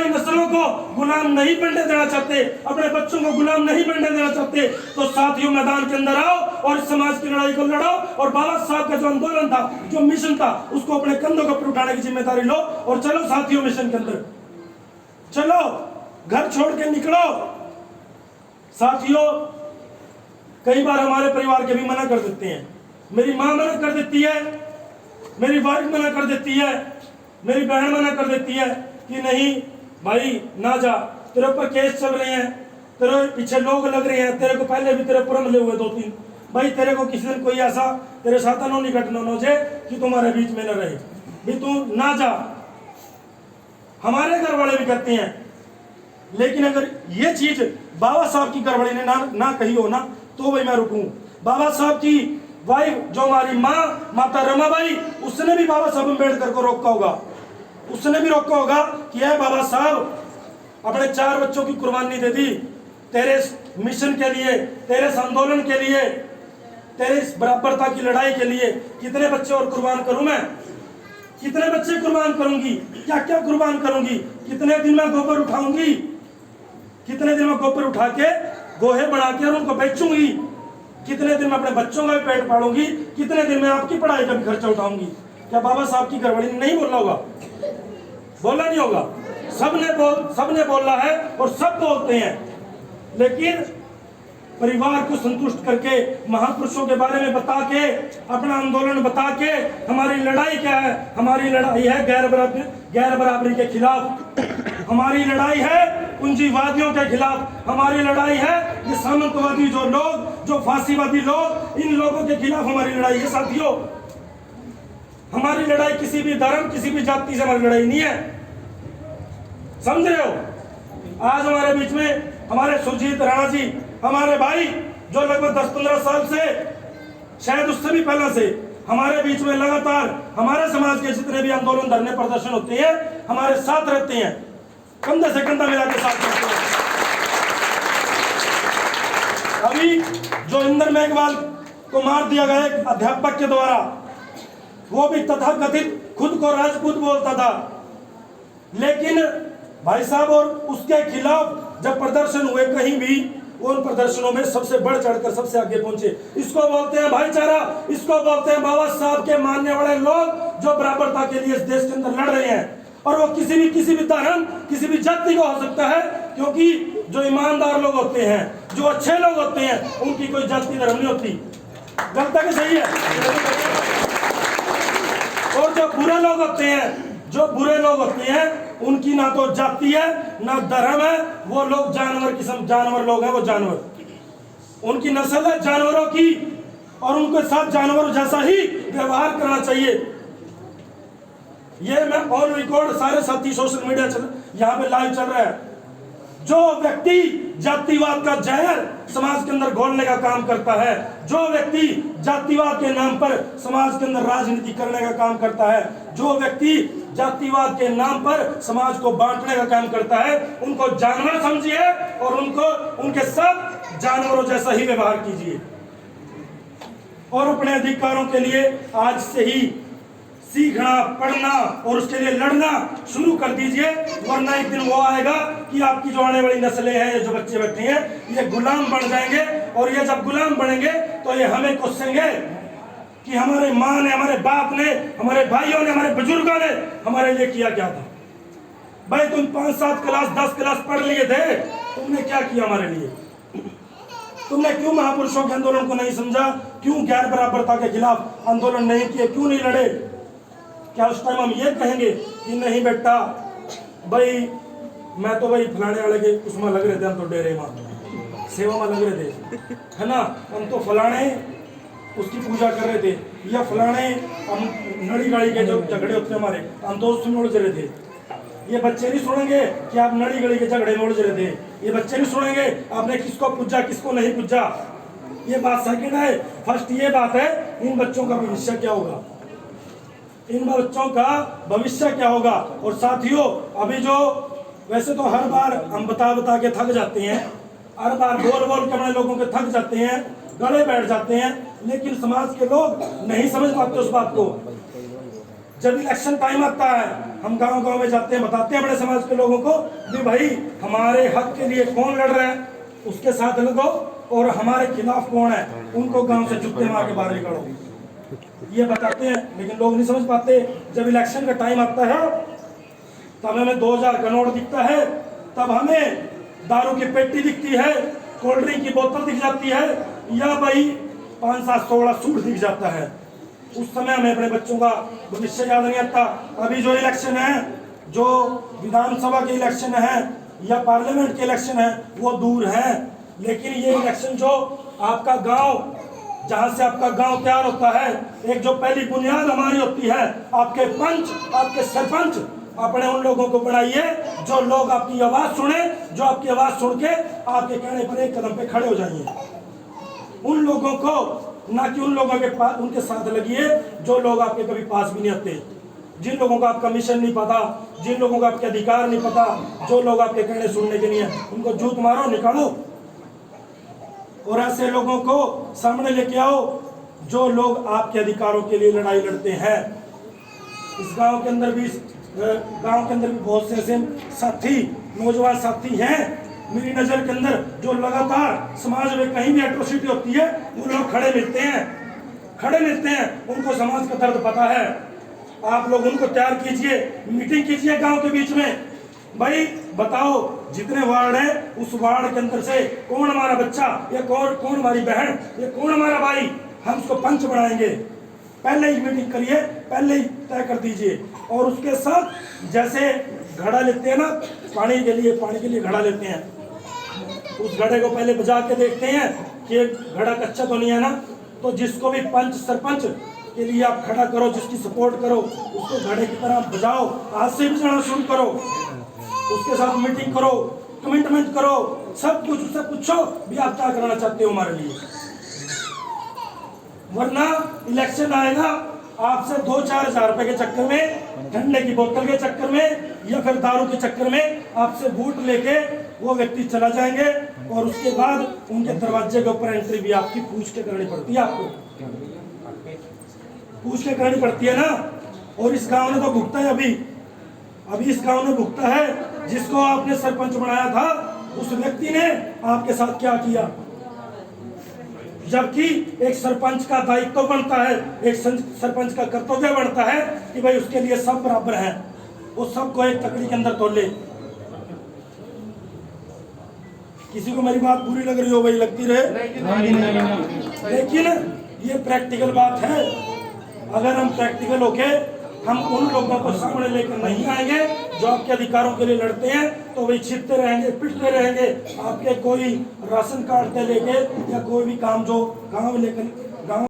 वाली नस्लों को गुलाम नहीं बनने देना चाहते, अपने बच्चों को गुलाम नहीं बनने देना चाहते, तो साथियों मैदान के अंदर आओ और इस समाज की लड़ाई को लड़ो और बाबा साहब का जो आंदोलन था, जो मिशन था, उसको अपने कंधों के ऊपर उठाने की जिम्मेदारी लो और चलो साथियों मिशन के अंदर चलो, घर छोड़ के निकलो। साथियों कई बार हमारे परिवार के भी मना कर देते हैं, मेरी माँ मना कर देती है, मेरी वाइफ मना कर देती है, मेरी बहन मना कर देती है कि नहीं भाई ना जा, तेरे ऊपर केस चल रहे हैं, तेरे पीछे लोग लग रहे हैं, तेरे को पहले भी तेरे ऊपर हमले हुए 2-3, भाई तेरे को किसी दिन कोई ऐसा तेरे साथ अनोनी घटना न हो जाए कि तुम्हारे बीच में न रहे, भी तू ना जा। हमारे घर वाले भी कहते हैं, लेकिन अगर ये चीज बाबा साहब की घरवाली ने ना कही हो ना तो भाई मैं रुकूं। बाबा साहब की वाइफ जो हमारी माँ माता रमाबाई, उसने भी बाबा साहब अम्बेडकर को रोका होगा, उसने भी रोका होगा कि है बाबा साहब अपने 4 बच्चों की कुर्बानी दे दी तेरे मिशन के लिए, तेरे आंदोलन के लिए, तेरे इस बराबरता की लड़ाई के लिए। कितने बच्चे और कुर्बान करूं मैं, कितने बच्चे कुर्बान करूंगी, क्या क्या कुर्बान करूंगी, कितने दिन में गोबर उठाऊंगी, कितने दिन में गोबर उठा के गोहे बना के और उनको बेचूंगी, कितने दिन में अपने बच्चों का भी पेट पालूंगी, कितने दिन में आपकी पढ़ाई का भी खर्चा उठाऊंगी। क्या बाबा साहब की घरवाली ने नहीं बोला होगा? बोला नहीं होगा? सबने बोला है और सब बोलते हैं, लेकिन परिवार को संतुष्ट करके, महापुरुषों के बारे में बता के, अपना आंदोलन बता के, हमारी लड़ाई क्या है? हमारी लड़ाई है गैर बराबरी के खिलाफ, हमारी लड़ाई है पूंजीवादियों के खिलाफ, हमारी लड़ाई है ये सामंतवादी जो लोग, जो फांसीवादी लोग, इन लोगों के खिलाफ हमारी लड़ाई है। साथियों हमारी लड़ाई किसी भी धर्म, किसी भी जाति से हमारी लड़ाई नहीं है, समझ रहे हो? आज हमारे बीच में हमारे सुरजीत राणा जी, हमारे भाई जो लगभग 10-15 साल से, शायद उससे भी पहले से हमारे बीच में लगातार हमारे समाज के जितने भी आंदोलन, धरने, प्रदर्शन होते हैं, हमारे साथ रहते हैं, कंधे से कंधा मिला के साथ रहते हैं। अभी जो इंदर मेघवाल को मार दिया गया एक अध्यापक के द्वारा, वो भी तथाकथित खुद को राजपूत बोलता था, लेकिन भाई साहब और उसके खिलाफ जब प्रदर्शन हुए कहीं भी, उन प्रदर्शनों में सबसे बढ़ चढ़कर सबसे आगे पहुंचे। इसको बोलते हैं भाईचारा, इसको बोलते हैं बाबा साहब के मानने वाले लोग जो बराबरता के लिए इस देश के अंदर लड़ रहे हैं। और वो किसी भी धर्म, किसी भी जाति को हो सकता है, क्योंकि जो ईमानदार लोग होते हैं, जो अच्छे लोग होते हैं, उनकी कोई जाति धर्म नहीं होती। गलत है कि सही है? और जो बुरे लोग होते हैं, जो बुरे लोग होते हैं, उनकी ना तो जाति है ना धर्म है, वो लोग जानवर लोग हैं, वो जानवर, उनकी नस्ल है जानवरों की, और उनके साथ जानवरों जैसा ही व्यवहार करना चाहिए। ये मैं ऑन रिकॉर्ड, सारे साथी सोशल मीडिया यहाँ पे लाइव चल रहा है। जो व्यक्ति जातिवाद का जहर समाज के अंदर घोलने का काम करता है, जो व्यक्ति जातिवाद के नाम पर समाज के अंदर राजनीति करने का काम करता है, जो व्यक्ति जातिवाद के नाम पर समाज को बांटने का काम करता है, उनको जानवर समझिए और उनके साथ जानवरों जैसा ही व्यवहार कीजिए। और अपने अधिकारों के लिए आज से ही सीखना, पढ़ना और उसके लिए लड़ना शुरू कर दीजिए, वरना एक दिन वो आएगा कि आपकी जो आने वाली नस्लें हैं, ये जो बच्चे बैठे हैं, ये गुलाम बन जाएंगे। और ये जब गुलाम बनेंगे तो ये हमें कोसेंगे कि हमारे माँ ने, हमारे बाप ने, हमारे भाइयों ने, हमारे बुजुर्गों ने हमारे लिए किया क्या था। भाई तुम 5-7 क्लास 10 क्लास पढ़ लिए थे, तुमने क्या किया हमारे लिए? तुमने क्यों महापुरुषों के आंदोलन को नहीं समझा? क्यों गैर बराबरता के खिलाफ आंदोलन नहीं किए? क्यों नहीं लड़े? क्या उस टाइम हम ये कहेंगे कि नहीं बेटा, भाई मैं तो भाई फलाने वाले के उसमें लग रहे थे, हम तो डेरे में सेवा में लग रहे थे, है ना, हम तो फलाने उसकी पूजा कर रहे थे, या फलाने हम नड़ी गाड़ी के जो झगड़े होते हमारे, हम तो उसमें उलझ रहे थे। ये बच्चे नहीं सुनेंगे कि आप नड़ी गड़ी के झगड़े में उलझ रहे थे, ये बच्चे नहीं सुनेंगे आपने किसको पूजा किसको नहीं पूजा। ये बात सेकंड है। फर्स्ट ये बात है, इन बच्चों का भविष्य क्या होगा, इन बच्चों का भविष्य क्या होगा। और साथियों अभी जो, वैसे तो हर बार हम बता के थक जाते हैं, हर बार बोल के अपने लोगों के थक जाते हैं, गले बैठ जाते हैं, लेकिन समाज के लोग नहीं समझ पाते उस बात को। जब इलेक्शन टाइम आता है हम गांव गांव में जाते हैं, बताते हैं बड़े समाज के लोगों को कि भाई हमारे हक के लिए कौन लड़ रहा है उसके साथ लगो, और हमारे खिलाफ कौन है उनको गांव से जुत्ते मार के बाहर निकालो। ये बताते हैं, लेकिन लोग नहीं समझ पाते। जब इलेक्शन का टाइम आता है तब हमें 2000 का नोट दिखता है, तब हमें दारू की पेटी दिखती है, कोल्ड ड्रिंक की बोतल दिख जाती है, या भाई 5-7-16 सूट दिख जाता है। उस समय हमें अपने बच्चों का भविष्य याद नहीं आता। अभी जो इलेक्शन है, जो विधानसभा के इलेक्शन है या पार्लियामेंट के इलेक्शन है वो दूर है, लेकिन ये इलेक्शन जो आपका गांव, जहां से आपका गांव तैयार होता है, एक जो पहली बुनियाद हमारी होती है, आपके पंच, आपके सरपंच, अपने उन लोगों को बनाइए जो लोग आपकी आवाज सुने, जो आपकी आवाज सुन के आपके कहने पर एक कदम पे खड़े हो जाइए। उन लोगों को, ना कि उन लोगों के पास, उनके साथ लगिए जो लोग आपके कभी पास भी नहीं आते, जिन लोगों का आपका मिशन नहीं पता, जिन लोगों का आपके अधिकार नहीं पता, जो लोग आपके कहने सुनने के नहीं है, उनको जूत मारो, निकालो, और ऐसे लोगों को सामने लेके आओ जो लोग आपके अधिकारों के लिए लड़ाई लड़ते हैं। इस गांव के अंदर भी बहुत से ऐसे साथी, नौजवान साथी हैं मेरी नजर के अंदर, जो लगातार समाज में कहीं भी एट्रोसिटी होती है वो लोग खड़े मिलते हैं, उनको समाज का दर्द पता है। आप लोग उनको तैयार कीजिए, मीटिंग कीजिए गांव के बीच में, भाई बताओ जितने वार्ड है उस वार्ड के अंदर से कौन हमारा बच्चा, या कौन हमारी बहन, या कौन हमारा भाई, हम उसको पंच बनाएंगे। पहले ही मीटिंग करिए, पहले ही तय कर दीजिए। और उसके साथ जैसे घड़ा लेते हैं ना, पानी के लिए घड़ा लेते हैं, उस घड़े को पहले बजा के देखते हैं कि घड़ा कच्चा तो नहीं है ना, तो जिसको भी पंच सरपंच के लिए आप खड़ा करो, जिसकी सपोर्ट करो, उसको घड़े की तरह बजाओ, आज से बजाना शुरू करो, उसके साथ मीटिंग करो, कमिटमेंट करो, सब कुछ उससे पूछो भी आप क्या करना चाहते हो हमारे लिए। वरना इलेक्शन आएगा, आपसे 2-4 हजार रुपए के चक्कर में, ठंडे की बोतल के चक्कर में, या फिर दारू के चक्कर में आपसे वोट लेके वो व्यक्ति चला जाएंगे, और उसके बाद उनके दरवाजे के ऊपर एंट्री भी आपकी पूछ के करनी पड़ती है, आपको पूछ के करनी पड़ती है ना। और इस गांव ने तो भुगता है, अभी इस गांव ने भुगता है। जिसको आपने सरपंच बनाया था उस व्यक्ति ने आपके साथ क्या किया, जबकि एक सरपंच का दायित्व बनता है, एक सरपंच का कर्तव्य बनता है कि भाई उसके लिए सब बराबर है, वो सबको एक तकड़ी के अंदर तोड़ ले। किसी को मेरी बात बुरी लग रही हो भाई, लगती रहे, लेकिन ये प्रैक्टिकल बात है। अगर हम प्रैक्टिकल होके हम उन लोगों को सामने लेकर नहीं आएंगे जो आपके अधिकारों के लिए लड़ते हैं, तो वही छिपते रहेंगे, पिटते रहेंगे, आपके कोई राशन कार्ड से लेके या कोई भी काम जो गांव लेकर